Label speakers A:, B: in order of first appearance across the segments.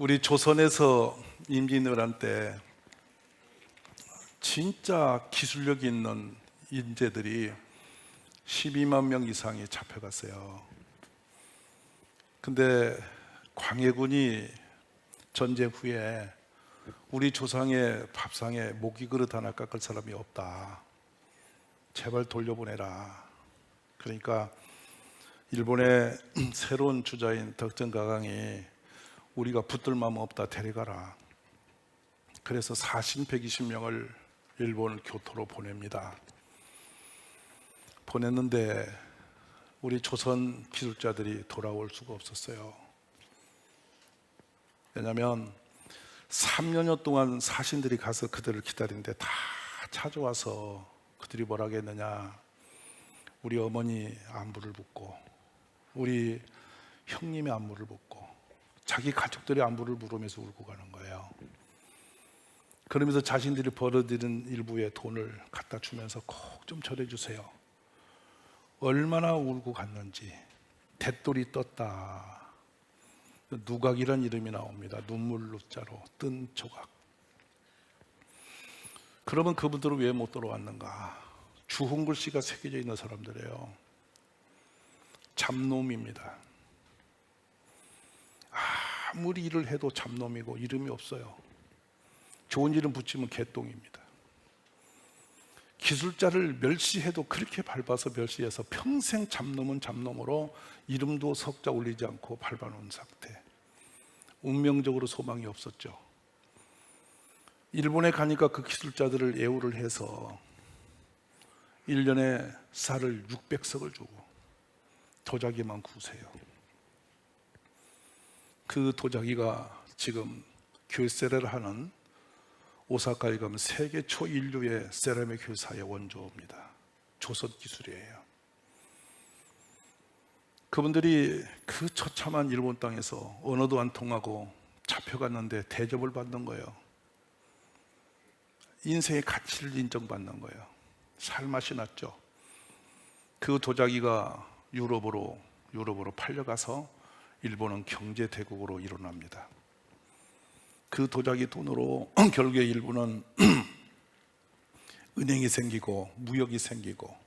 A: 우리 조선에서 임진왜란 때 진짜 기술력 있는 인재들이 12만 명 이상이 잡혀갔어요. 근데 광해군이 전쟁 후에 우리 조상의 밥상에 모기 그릇 하나 깎을 사람이 없다, 제발 돌려보내라. 그러니까 일본의 새로운 주자인 덕정가강이 우리가 붙들 마음 없다, 데려가라. 그래서 사신 120명을 일본 교토로 보냅니다. 보냈는데 우리 조선 기술자들이 돌아올 수가 없었어요. 왜냐하면 3년여 동안 사신들이 가서 그들을 기다리는데 다 찾아와서 그들이 뭐라고 했느냐, 우리 어머니 안부를 묻고 우리 형님의 안부를 묻고 자기 가족들의 안부를 물으면서 울고 가는 거예요. 그러면서 자신들이 벌어들인 일부의 돈을 갖다 주면서 꼭 좀 절해주세요. 얼마나 울고 갔는지. 대돌이 떴다, 누각이란 이름이 나옵니다. 눈물 루자로 뜬 조각. 그러면 그분들은 왜 못 돌아왔는가? 주홍 글씨가 새겨져 있는 사람들이에요. 잡놈입니다. 아무리 일을 해도 잡놈이고 이름이 없어요. 좋은 이름 붙이면 개똥입니다. 기술자를 멸시해도 그렇게 밟아서 멸시해서 평생 잡놈은 잡놈으로 이름도 석자 올리지 않고 밟아놓은 상태. 운명적으로 소망이 없었죠. 일본에 가니까 그 기술자들을 애우를 해서 1년에 쌀을 600석을 주고 도자기만 구세요. 그 도자기가 지금 교세를 하는 오사카에 가면 세계 초인류의 세라믹 회사의 원조입니다. 조선 기술이에요. 그분들이 그 처참한 일본 땅에서 언어도 안 통하고 잡혀갔는데 대접을 받는 거예요. 인생의 가치를 인정받는 거예요. 살맛이 났죠. 그 도자기가 유럽으로 팔려가서 일본은 경제대국으로 일어납니다. 그 도자기 돈으로 결국에 일본은 은행이 생기고 무역이 생기고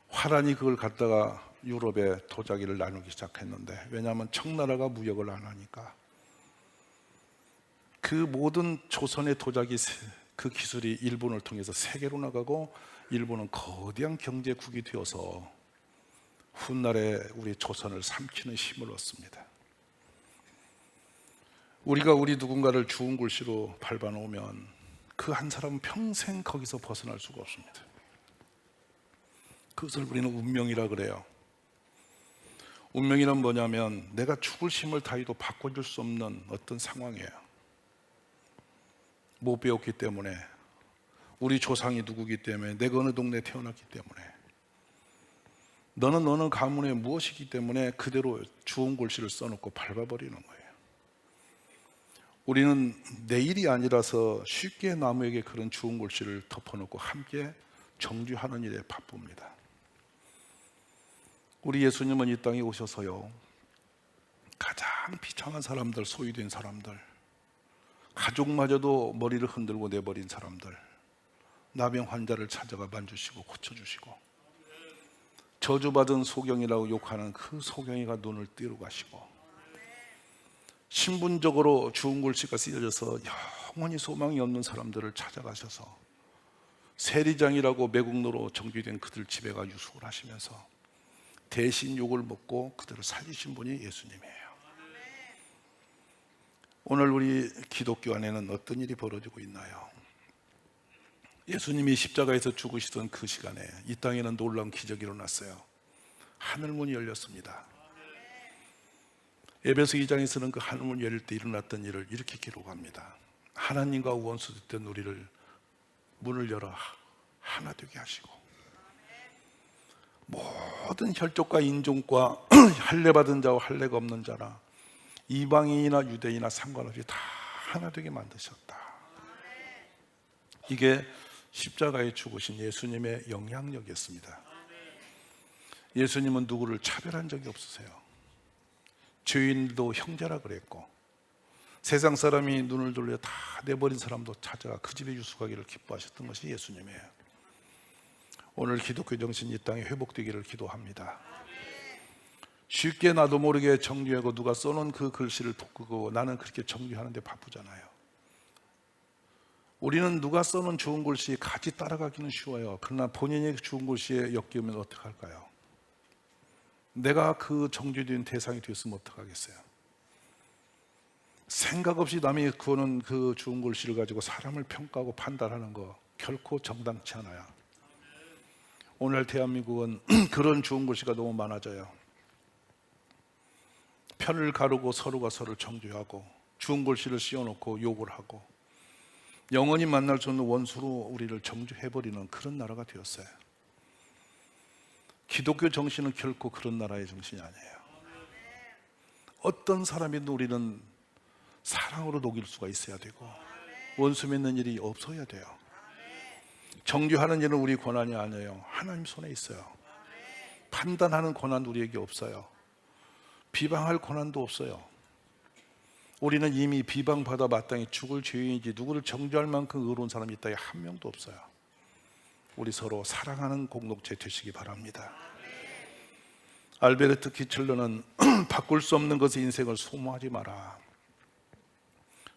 A: 화란히 그걸 갖다가 유럽에 도자기를 나누기 시작했는데, 왜냐하면 청나라가 무역을 안 하니까. 그 모든 조선의 도자기 그 기술이 일본을 통해서 세계로 나가고 일본은 거대한 경제국이 되어서 훗날에 우리 조선을 삼키는 힘을 얻습니다. 우리가 우리 누군가를 주운 글씨로 밟아놓으면 그 한 사람은 평생 거기서 벗어날 수가 없습니다. 그것을 우리는 운명이라 그래요. 운명이란 뭐냐면 내가 죽을 힘을 다해도 바꿔줄 수 없는 어떤 상황이에요. 못 배웠기 때문에, 우리 조상이 누구기 때문에, 내가 어느 동네에 태어났기 때문에, 너는 어느 가문의 무엇이기 때문에 그대로 주운 글씨를 써놓고 밟아버리는 거예요. 우리는 내일이 아니라서 쉽게 남에게 그런 주운 글씨를 덮어놓고 함께 정주하는 일에 바쁩니다. 우리 예수님은 이 땅에 오셔서요, 가장 비참한 사람들, 소외된 사람들, 가족마저도 머리를 흔들고 내버린 사람들, 나병 환자를 찾아가 만주시고 고쳐주시고, 저주받은 소경이라고 욕하는 그 소경이가 눈을 띄러 가시고, 신분적으로 주운 글씨가 쓰여져서 영원히 소망이 없는 사람들을 찾아가셔서 세리장이라고 매국노로 정규된 그들 집에 가 유숙을 하시면서 대신 욕을 먹고 그들을 살리신 분이 예수님이에요. 오늘 우리 기독교 안에는 어떤 일이 벌어지고 있나요? 예수님이 십자가에서 죽으시던 그 시간에 이 땅에는 놀라운 기적이 일어났어요. 하늘문이 열렸습니다. 에베소 2장에서는 그 하늘문 열릴 때 일어났던 일을 이렇게 기록합니다. 하나님과 원수됐던 우리를 문을 열어 하나 되게 하시고, 모든 혈족과 인종과 할례받은 자와 할례가 없는 자나 이방인이나 유대인이나 상관없이 다 하나 되게 만드셨다. 이게 십자가에 죽으신 예수님의 영향력이었습니다. 예수님은 누구를 차별한 적이 없으세요. 죄인도 형제라 그랬고, 세상 사람이 눈을 돌려 다 내버린 사람도 찾아가 그 집에 유숙하기를 기뻐하셨던 것이 예수님이에요. 오늘 기독교 정신이 이 땅에 회복되기를 기도합니다. 쉽게 나도 모르게 정죄하고 누가 써놓은 그 글씨를 돋구고 나는 그렇게 정죄하는데 바쁘잖아요. 우리는 누가 써놓은 좋은 글씨 같이 따라가기는 쉬워요. 그러나 본인이 좋은 글씨에 엮이면 어떡할까요? 내가 그 정죄된 대상이 되었으면 어떡하겠어요? 생각 없이 남이 그거는 그 좋은 글씨를 가지고 사람을 평가하고 판단하는 거 결코 정당치 않아요. 오늘 대한민국은 그런 좋은 글씨가 너무 많아져요. 편을 가르고 서로가 서로를 정죄하고 좋은 글씨를 씌워놓고 욕을 하고 영원히 만날 수 없는 원수로 우리를 정죄해버리는 그런 나라가 되었어요. 기독교 정신은 결코 그런 나라의 정신이 아니에요. 어떤 사람이든 우리는 사랑으로 녹일 수가 있어야 되고 원수 맺는 일이 없어야 돼요. 정죄하는 일은 우리 권한이 아니에요. 하나님 손에 있어요. 판단하는 권한 우리에게 없어요. 비방할 권한도 없어요. 우리는 이미 비방받아 마땅히 죽을 죄인이지 누구를 정죄할 만큼 의로운 사람이 있다 한 명도 없어요. 우리 서로 사랑하는 공동체 되시기 바랍니다. 알베르트 키첼러는 바꿀 수 없는 것의 인생을 소모하지 마라.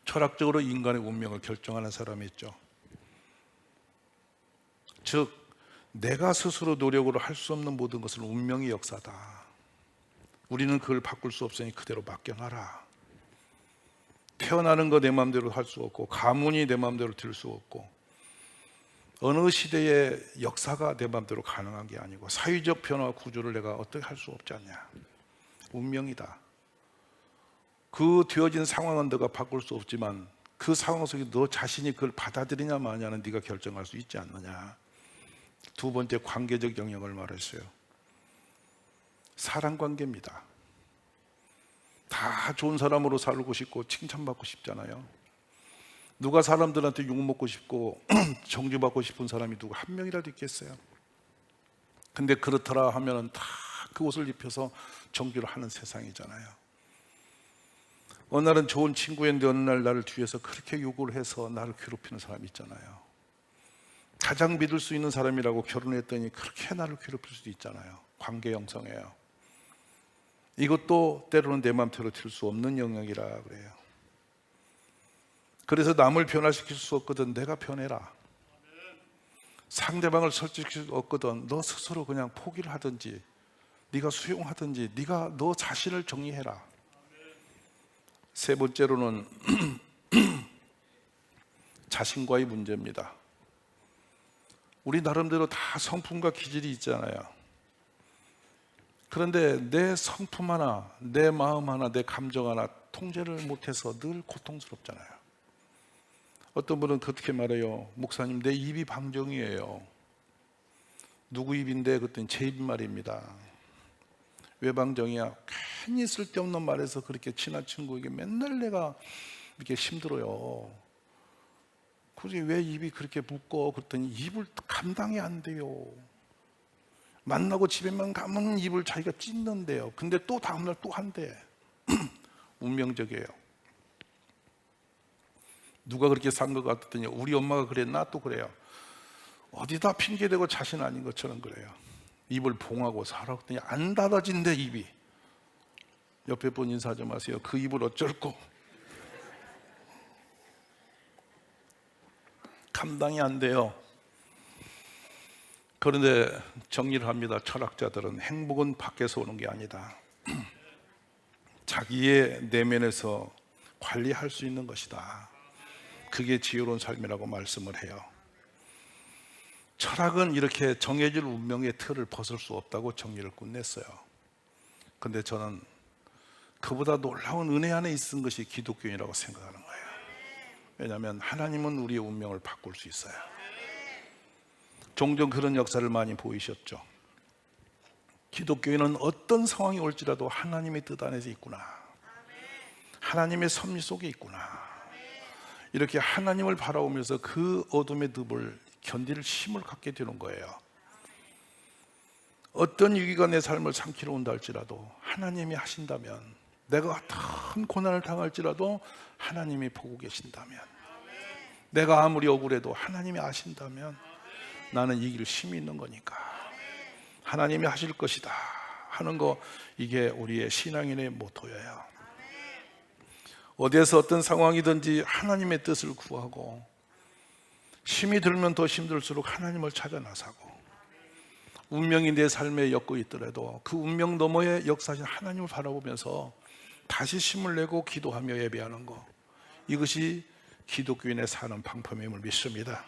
A: 철학적으로 인간의 운명을 결정하는 사람이 있죠. 즉 내가 스스로 노력으로 할 수 없는 모든 것은 운명의 역사다. 우리는 그걸 바꿀 수 없으니 그대로 맡겨놔라. 태어나는 거 내 마음대로 할 수 없고 가문이 내 마음대로 될 수 없고 어느 시대의 역사가 내 마음대로 가능한 게 아니고 사회적 변화 구조를 내가 어떻게 할 수 없지 않냐. 운명이다. 그 되어진 상황은 너가 바꿀 수 없지만 그 상황 속에 너 자신이 그걸 받아들이냐 마냐는 네가 결정할 수 있지 않느냐. 두 번째 관계적 영역을 말했어요. 사랑관계입니다. 다 좋은 사람으로 살고 싶고 칭찬받고 싶잖아요. 누가 사람들한테 욕먹고 싶고 정죄받고 싶은 사람이 누구 한 명이라도 있겠어요? 근데 그렇더라 하면은 다 그 옷을 입혀서 정죄를 하는 세상이잖아요. 어느 날은 좋은 친구였는데 어느 날 나를 뒤에서 그렇게 욕을 해서 나를 괴롭히는 사람이 있잖아요. 가장 믿을 수 있는 사람이라고 결혼했더니 그렇게 나를 괴롭힐 수도 있잖아요. 관계 형성이에요. 이것도 때로는 내 맘대로 될 수 없는 영역이라 그래요. 그래서 남을 변화시킬 수 없거든 내가 변해라. 상대방을 설득시킬 수 없거든 너 스스로 그냥 포기를 하든지 네가 수용하든지 네가 너 자신을 정리해라. 세 번째로는 자신과의 문제입니다. 우리 나름대로 다 성품과 기질이 있잖아요. 그런데 내 성품 하나, 내 마음 하나, 내 감정 하나 통제를 못해서 늘 고통스럽잖아요. 어떤 분은 그렇게 말해요. 목사님 내 입이 방정이에요. 누구 입인데? 그랬더니 제 입 말입니다. 왜 방정이야? 괜히 쓸데없는 말에서 그렇게 친한 친구에게 맨날 내가 이렇게 힘들어요. 굳이 왜 입이 그렇게 묶어? 그랬더니 입을 감당이 안 돼요. 만나고 집에만 가면 입을 자기가 찢는데요. 근데 또 다음날 또 한대. 운명적이에요. 누가 그렇게 산 것 같더니 우리 엄마가 그랬나? 또 그래요. 어디다 핑계대고 자신 아닌 것처럼 그래요. 입을 봉하고 살아. 그랬더니 안 닫아진대 입이. 옆에 분 인사 좀 하세요. 그 입을 어쩔고. 감당이 안 돼요. 그런데 정리를 합니다. 철학자들은 행복은 밖에서 오는 게 아니다. 자기의 내면에서 관리할 수 있는 것이다. 그게 지혜로운 삶이라고 말씀을 해요. 철학은 이렇게 정해질 운명의 틀을 벗을 수 없다고 정리를 끝냈어요. 그런데 저는 그보다 놀라운 은혜 안에 있는 것이 기독교인이라고 생각하는 거예요. 왜냐하면 하나님은 우리의 운명을 바꿀 수 있어요. 종종 그런 역사를 많이 보이셨죠. 기독교인은 어떤 상황이 올지라도 하나님의 뜻 안에서 있구나. 하나님의 섭리 속에 있구나. 이렇게 하나님을 바라보면서 그 어둠의 늪을 견딜 힘을 갖게 되는 거예요. 어떤 위기가 내 삶을 삼키러 온다 할지라도 하나님이 하신다면 내가 어떤 고난을 당할지라도 하나님이 보고 계신다면, 내가 아무리 억울해도 하나님이 아신다면 나는 이길 힘이 있는 거니까 하나님이 하실 것이다 하는 거, 이게 우리의 신앙인의 모토예요. 어디에서 어떤 상황이든지 하나님의 뜻을 구하고, 힘이 들면 더 힘들수록 하나님을 찾아 나서고, 운명이 내 삶에 엮고 있더라도 그 운명 너머에 역사하신 하나님을 바라보면서 다시 힘을 내고 기도하며 예배하는 것, 이것이 기독교인의 사는 방법임을 믿습니다.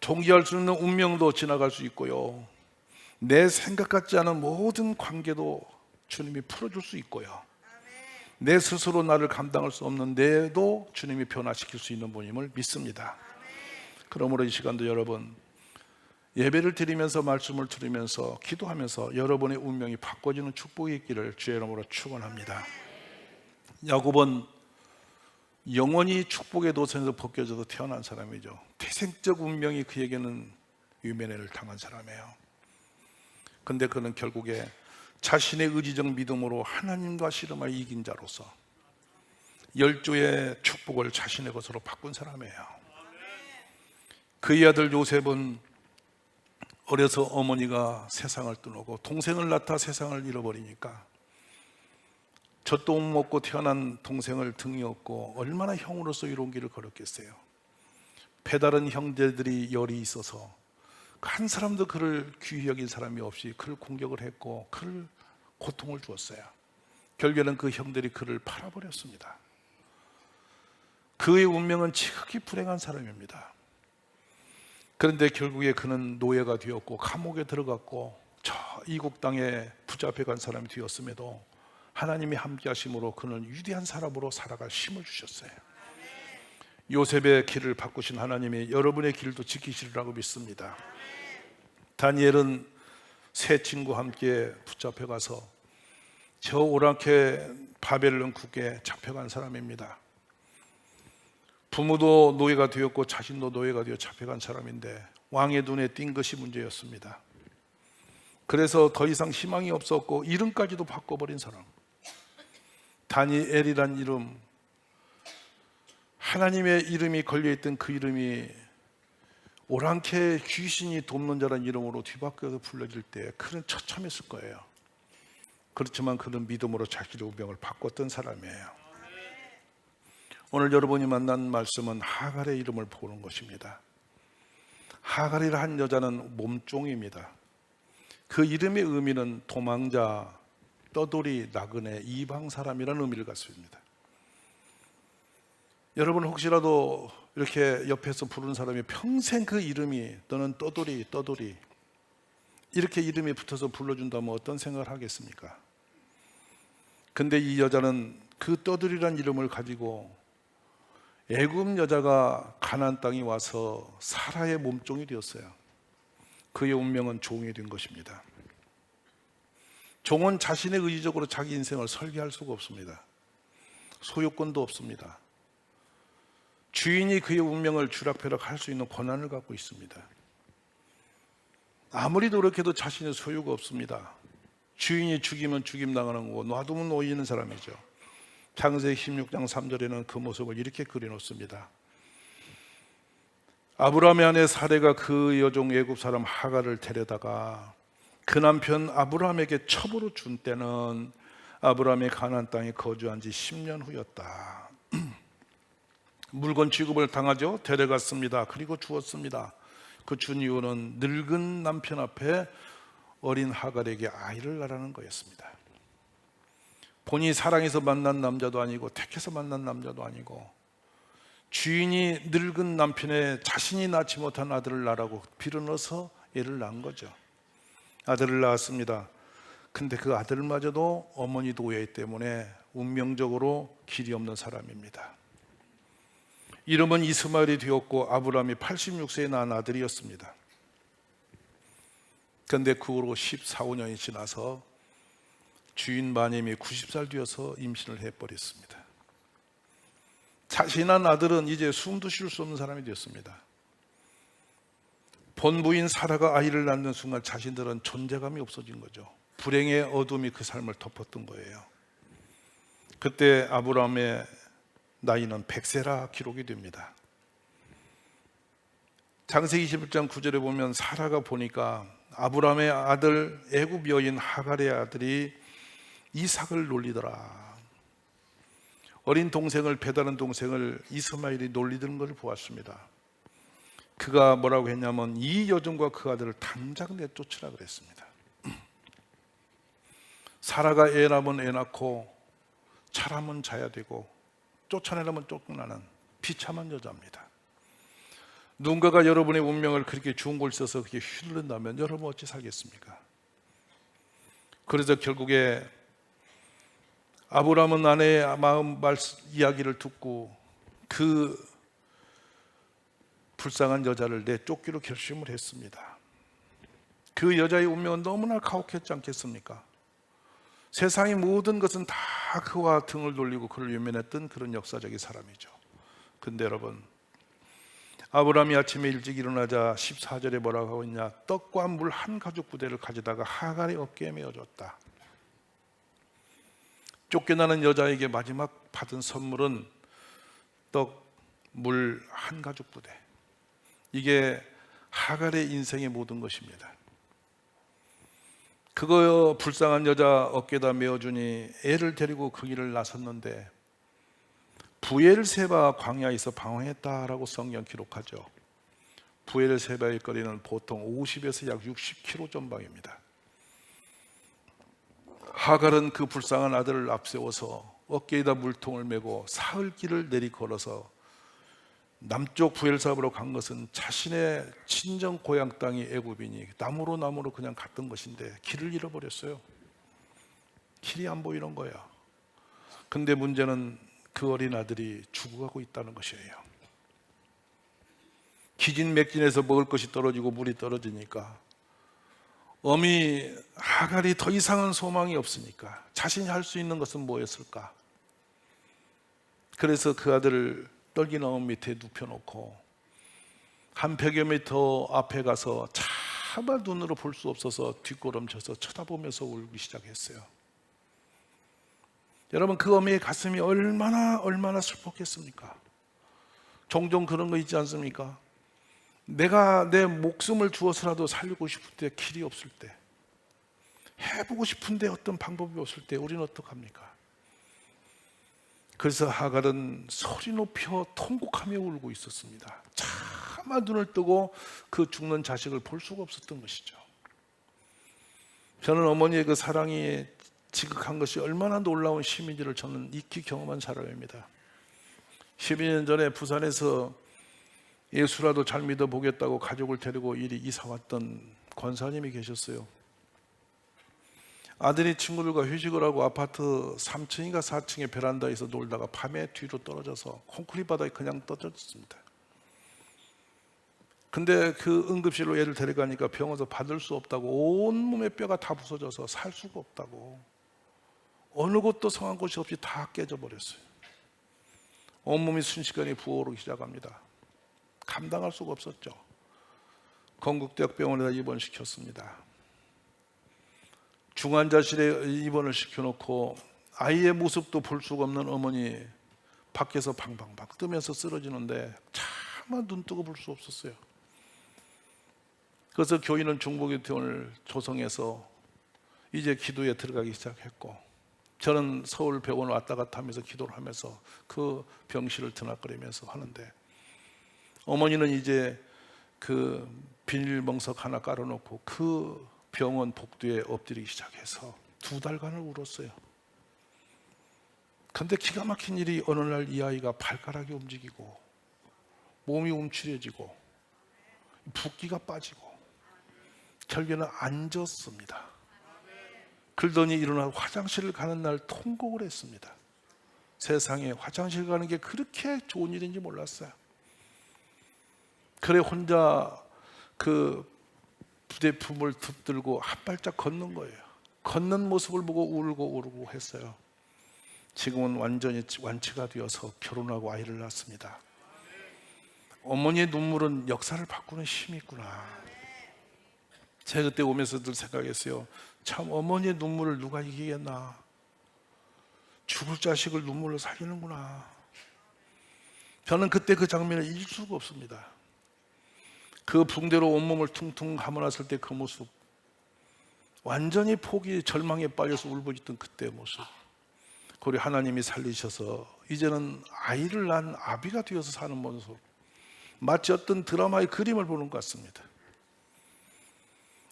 A: 통제할 수 있는 운명도 지나갈 수 있고요, 내 생각 같지 않은 모든 관계도 주님이 풀어줄 수 있고요, 내 스스로 나를 감당할 수 없는 내도 주님이 변화시킬 수 있는 분임을 믿습니다. 그러므로 이 시간도 여러분, 예배를 드리면서 말씀을 들으면서 기도하면서 여러분의 운명이 바꿔지는 축복이 있기를 주의 이름으로 축원합니다. 야곱은 영원히 축복의 도선에서 벗겨져서 태어난 사람이죠. 태생적 운명이 그에게는 유면회를 당한 사람이에요. 근데 그는 결국에 자신의 의지적 믿음으로 하나님과 씨름하여 이긴 자로서 열조의 축복을 자신의 것으로 바꾼 사람이에요. 그의 아들 요셉은 어려서 어머니가 세상을 떠나고 동생을 낳다 세상을 잃어버리니까 젖도 못 먹고 태어난 동생을 등에 업고 얼마나 형으로서 이로운 길을 걸었겠어요. 배다른 형제들이 열이 있어서 한 사람도 그를 귀히 여긴 사람이 없이 그를 공격을 했고 그를 고통을 주었어요. 결국에는 그 형들이 그를 팔아버렸습니다. 그의 운명은 지극히 불행한 사람입니다. 그런데 결국에 그는 노예가 되었고 감옥에 들어갔고 저 이국 땅에 붙잡혀 간 사람이 되었음에도 하나님이 함께 하심으로 그는 위대한 사람으로 살아갈 힘을 주셨어요. 요셉의 길을 바꾸신 하나님이 여러분의 길도 지키시리라고 믿습니다. 다니엘은 세 친구와 함께 붙잡혀 가서 저 오랑캐 바벨론 국에 잡혀간 사람입니다. 부모도 노예가 되었고 자신도 노예가 되어 잡혀간 사람인데 왕의 눈에 띈 것이 문제였습니다. 그래서 더 이상 희망이 없었고 이름까지도 바꿔버린 사람, 다니엘이란 이름, 하나님의 이름이 걸려있던 그 이름이 오랑캐 귀신이 돕는 자라는 이름으로 뒤바뀌어서 불러질 때 그는 처참했을 거예요. 그렇지만 그는 믿음으로 자기의 운명을 바꿨던 사람이에요. 오늘 여러분이 만난 말씀은 하갈의 이름을 보는 것입니다. 하갈이라 한 여자는 몸종입니다. 그 이름의 의미는 도망자, 떠돌이, 나그네, 이방 사람이라는 의미를 갖습니다. 여러분 혹시라도 이렇게 옆에서 부르는 사람이 평생 그 이름이 너는 떠돌이, 떠돌이 이렇게 이름이 붙어서 불러준다면 어떤 생각을 하겠습니까? 근데 이 여자는 그 떠돌이란 이름을 가지고 애굽 여자가 가나안 땅에 와서 사라의 몸종이 되었어요. 그의 운명은 종이 된 것입니다. 종은 자신의 의지적으로 자기 인생을 설계할 수가 없습니다. 소유권도 없습니다. 주인이 그의 운명을 주락펴락 할 수 있는 권한을 갖고 있습니다. 아무리 노력해도 자신의 소유가 없습니다. 주인이 죽이면 죽임당하는 거고 놔두면 놓이는 사람이죠. 창세기 16장 3절에는 그 모습을 이렇게 그려놓습니다. 아브라함의 아내 사레가 그 여종 애굽 사람 하갈을 데려다가 그 남편 아브라함에게 첩으로 준 때는 아브라함이 가나안 땅에 거주한 지 10년 후였다. 물건 취급을 당하죠. 데려갔습니다. 그리고 주었습니다. 그 준 이유는 늙은 남편 앞에 어린 하갈에게 아이를 낳으라는 거였습니다. 본인이 사랑해서 만난 남자도 아니고 택해서 만난 남자도 아니고 주인이 늙은 남편의 자신이 낳지 못한 아들을 낳으라고 빌어넣어서 애를 낳은 거죠. 아들을 낳았습니다. 근데 그 아들마저도 어머니 노예 때문에 운명적으로 길이 없는 사람입니다. 이름은 이스마엘이 되었고 아브라함이 86세에 낳은 아들이었습니다. 그런데 그 후로 14, 15년이 지나서 주인 마님이 90살 되어서 임신을 해버렸습니다. 자신한 아들은 이제 숨도 쉴 수 없는 사람이 되었습니다. 본부인 사라가 아이를 낳는 순간 자신들은 존재감이 없어진 거죠. 불행의 어둠이 그 삶을 덮었던 거예요. 그때 아브라함의 나이는 100세라 기록이 됩니다. 창세기 21장 9절에 보면 사라가 보니까 아브라함의 아들 애굽 여인 하갈의 아들이 이삭을 놀리더라. 어린 동생을, 배다른 동생을 이스마엘이 놀리던 것을 보았습니다. 그가 뭐라고 했냐면 이 여종과 그 아들을 당장 내쫓으라 그랬습니다. 사라가 애 낳으면 애 낳고 자라면 자야 되고 쫓아내려면 쫓겨나는 비참한 여자입니다. 누군가가 여러분의 운명을 그렇게 좋은 곳에 있어서 그렇게 휘둘른다면 여러분 어찌 살겠습니까? 그래서 결국에 아브라함은 아내의 마음 이야기를 듣고 그 불쌍한 여자를 내쫓기로 결심을 했습니다. 그 여자의 운명은 너무나 가혹했지 않겠습니까? 세상의 모든 것은 다 그와 등을 돌리고 그를 외면했던 그런 역사적인 사람이죠. 근데 여러분, 아브라함이 아침에 일찍 일어나자 14절에 뭐라고 하고 있냐? 떡과 물 한 가죽 부대를 가져다가 하갈의 어깨에 메어줬다. 쫓겨나는 여자에게 마지막 받은 선물은 떡, 물 한 가죽 부대. 이게 하갈의 인생의 모든 것입니다. 그거 불쌍한 여자 어깨에다 메어주니 애를 데리고 그 길을 나섰는데 부엘세바 광야에서 방황했다라고 성경 기록하죠. 부엘세바의 거리는 보통 50에서 약 60km 전방입니다. 하갈은 그 불쌍한 아들을 앞세워서 어깨에다 물통을 메고 사흘길을 내리 걸어서 남쪽 부엘사바로 간 것은 자신의 친정 고향 땅이 애굽이니 나무로 그냥 갔던 것인데 길을 잃어버렸어요. 길이 안 보이는 거야. 근데 문제는 그 어린 아들이 죽어가고 있다는 것이에요. 기진맥진해서 먹을 것이 떨어지고 물이 떨어지니까 어미 하갈이 더 이상한 소망이 없으니까 자신이 할 수 있는 것은 뭐였을까? 그래서 그 아들을 떨기나무 밑에 눕혀놓고 한 100여 미터 앞에 가서 차마 눈으로 볼 수 없어서 뒷걸음쳐서 쳐다보면서 울기 시작했어요. 여러분, 그 어미의 가슴이 얼마나 슬펐겠습니까? 종종 그런 거 있지 않습니까? 내가 내 목숨을 주어서라도 살리고 싶을 때 길이 없을 때, 해보고 싶은데 어떤 방법이 없을 때 우리는 어떡합니까? 그래서 하갈은 소리 높여 통곡하며 울고 있었습니다. 차마 눈을 뜨고 그 죽는 자식을 볼 수가 없었던 것이죠. 저는 어머니의 그 사랑이 지극한 것이 얼마나 놀라운 심인지를 저는 익히 경험한 사람입니다. 12년 전에 부산에서 예수라도 잘 믿어보겠다고 가족을 데리고 이리 이사 왔던 권사님이 계셨어요. 아들이 친구들과 회식을 하고 아파트 3층인가 4층의 베란다에서 놀다가 밤에 뒤로 떨어져서 콘크리트 바닥에 그냥 떨어졌습니다. 근데 그 응급실로 애를 데려가니까 병원에서 받을 수 없다고, 온몸의 뼈가 다 부서져서 살 수가 없다고, 어느 곳도 성한 곳이 없이 다 깨져버렸어요. 온몸이 순식간에 부어오르기 시작합니다. 감당할 수가 없었죠. 건국대학병원에다 입원시켰습니다. 중환자실에 입원을 시켜놓고 아이의 모습도 볼 수가 없는 어머니 밖에서 방방방 뜨면서 쓰러지는데 차마 눈 뜨고 볼 수 없었어요. 그래서 교인은 중보기도원을 조성해서 이제 기도에 들어가기 시작했고, 저는 서울 병원 왔다 갔다 하면서 기도를 하면서 그 병실을 드나거리면서 하는데, 어머니는 이제 그 비닐멍석 하나 깔아놓고 그 병원 복도에 엎드리기 시작해서 2달간을 울었어요. 그런데 기가 막힌 일이 어느 날 이 아이가 발가락이 움직이고 몸이 움츠려지고 붓기가 빠지고 결국에는 앉았습니다. 그러더니 일어나 화장실을 가는 날 통곡을 했습니다. 세상에 화장실 가는 게 그렇게 좋은 일인지 몰랐어요. 그래 혼자 그 부대품을 붙들고 한 발짝 걷는 거예요. 걷는 모습을 보고 울고 했어요. 지금은 완전히 완치가 되어서 결혼하고 아이를 낳았습니다. 어머니의 눈물은 역사를 바꾸는 힘이 있구나. 제가 그때 오면서 늘 생각했어요. 참 어머니의 눈물을 누가 이기겠나. 죽을 자식을 눈물로 살리는구나. 저는 그때 그 장면을 잊을 수가 없습니다. 그 붕대로 온몸을 퉁퉁 감아놨을 때 그 모습, 완전히 포기 절망에 빠져서 울부짖던 그때의 모습, 그리고 하나님이 살리셔서 이제는 아이를 낳은 아비가 되어서 사는 모습, 마치 어떤 드라마의 그림을 보는 것 같습니다.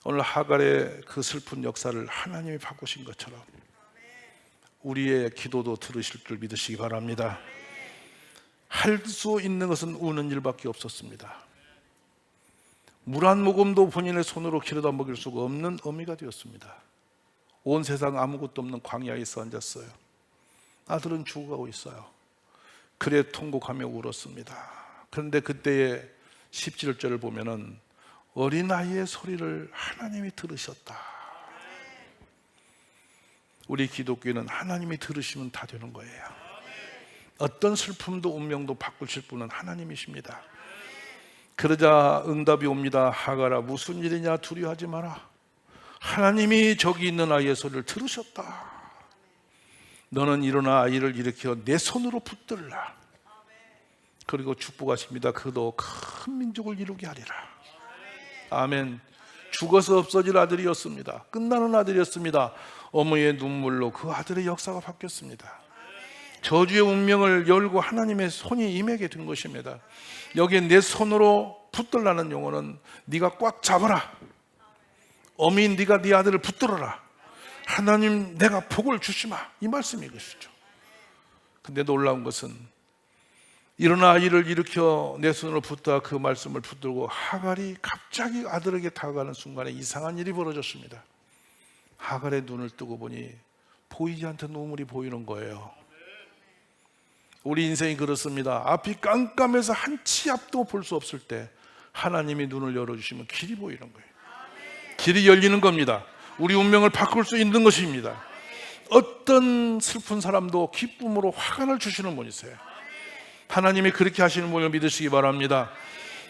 A: 오늘 하갈의 그 슬픈 역사를 하나님이 바꾸신 것처럼 우리의 기도도 들으실 줄 믿으시기 바랍니다. 할 수 있는 것은 우는 일밖에 없었습니다. 물 한 모금도 본인의 손으로 기르다 먹일 수가 없는 어미가 되었습니다. 온 세상 아무것도 없는 광야에서 앉았어요. 아들은 죽어가고 있어요. 그래 통곡하며 울었습니다. 그런데 그때의 17절을 보면은 어린아이의 소리를 하나님이 들으셨다. 우리 기독교는 하나님이 들으시면 다 되는 거예요. 어떤 슬픔도 운명도 바꾸실 분은 하나님이십니다. 그러자 응답이 옵니다. 하갈아, 무슨 일이냐, 두려워하지 마라. 하나님이 저기 있는 아이의 소리를 들으셨다. 너는 일어나 아이를 일으켜 내 손으로 붙들라. 그리고 축복하십니다. 그도 큰 민족을 이루게 하리라. 아멘. 죽어서 없어질 아들이었습니다. 끝나는 아들이었습니다. 어머니의 눈물로 그 아들의 역사가 바뀌었습니다. 저주의 운명을 열고 하나님의 손이 임하게 된 것입니다. 여기에 내 손으로 붙들라는 용어는 네가 꽉 잡아라. 어미, 네가 네 아들을 붙들어라. 하나님, 내가 복을 주시마, 이 말씀이 것이죠. 근데 놀라운 것은 일어나 아이를 일으켜 내 손으로 붙다 그 말씀을 붙들고 하갈이 갑자기 아들에게 다가가는 순간에 이상한 일이 벌어졌습니다. 하갈의 눈을 뜨고 보니 보이지 않던 우물이 보이는 거예요. 우리 인생이 그렇습니다. 앞이 깜깜해서 한 치 앞도 볼 수 없을 때 하나님이 눈을 열어주시면 길이 보이는 거예요. 길이 열리는 겁니다. 우리 운명을 바꿀 수 있는 것입니다. 어떤 슬픈 사람도 기쁨으로 화관을 주시는 분이세요. 하나님이 그렇게 하시는 분을 믿으시기 바랍니다.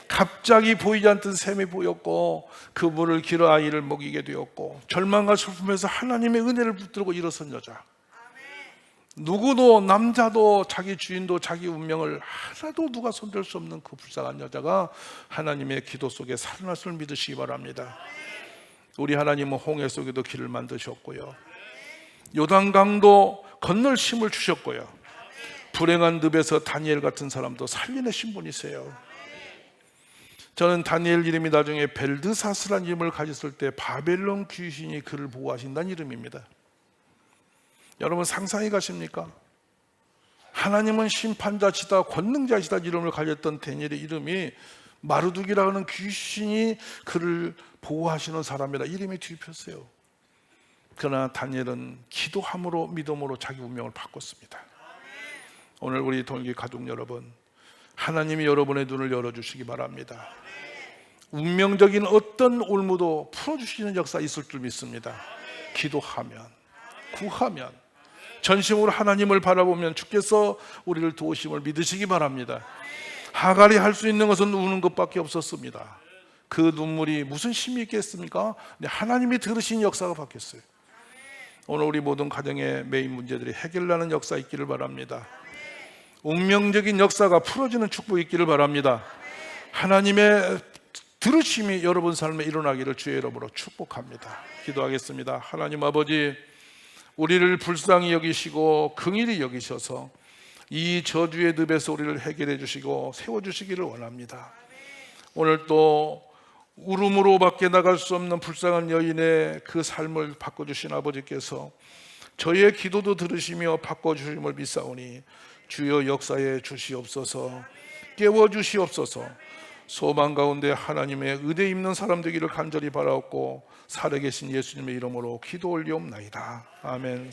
A: 갑자기 보이지 않던 샘이 보였고 그 물을 길어 아이를 먹이게 되었고 절망과 슬픔에서 하나님의 은혜를 붙들고 일어선 여자. 누구도, 남자도, 자기 주인도 자기 운명을 하나도 누가 손댈 수 없는 그 불쌍한 여자가 하나님의 기도 속에 살아났음을 믿으시기 바랍니다. 우리 하나님은 홍해 속에도 길을 만드셨고요, 요단강도 건널 힘을 주셨고요, 불행한 늪에서 다니엘 같은 사람도 살려내신 분이세요. 저는 다니엘 이름이 나중에 벨드사스라는 이름을 가졌을 때 바벨론 귀신이 그를 보호하신다는 이름입니다. 여러분 상상이 가십니까? 하나님은 심판자시다, 권능자시다 이름을 가졌던 다니엘의 이름이 마르둑이라고 하는 귀신이 그를 보호하시는 사람이라 이름이 뒤집혔어요. 그러나 다니엘은 기도함으로 믿음으로 자기 운명을 바꿨습니다. 오늘 우리 동기 가족 여러분, 하나님이 여러분의 눈을 열어주시기 바랍니다. 운명적인 어떤 올무도 풀어주시는 역사 있을 줄 믿습니다. 기도하면, 구하면, 전심으로 하나님을 바라보면 주께서 우리를 도우심을 믿으시기 바랍니다. 하갈이 할 수 있는 것은 우는 것밖에 없었습니다. 그 눈물이 무슨 힘이 있겠습니까? 하나님이 들으신 역사가 바뀌었어요. 오늘 우리 모든 가정의 메인 문제들이 해결나는 역사 있기를 바랍니다. 운명적인 역사가 풀어지는 축복이 있기를 바랍니다. 하나님의 들으심이 여러분 삶에 일어나기를 주의 이름으로 축복합니다. 기도하겠습니다. 하나님 아버지, 우리를 불쌍히 여기시고 긍휼히 여기셔서 이 저주의 늪에서 우리를 해결해 주시고 세워주시기를 원합니다. 오늘 또 울음으로 밖에 나갈 수 없는 불쌍한 여인의 그 삶을 바꿔주신 아버지께서 저희의 기도도 들으시며 바꿔주심을 믿사오니 주여 역사에 주시옵소서, 깨워주시옵소서. 소망 가운데 하나님의 의대 있는 사람 되기를 간절히 바라옵고 살아계신 예수님의 이름으로 기도 올리옵나이다. 아멘.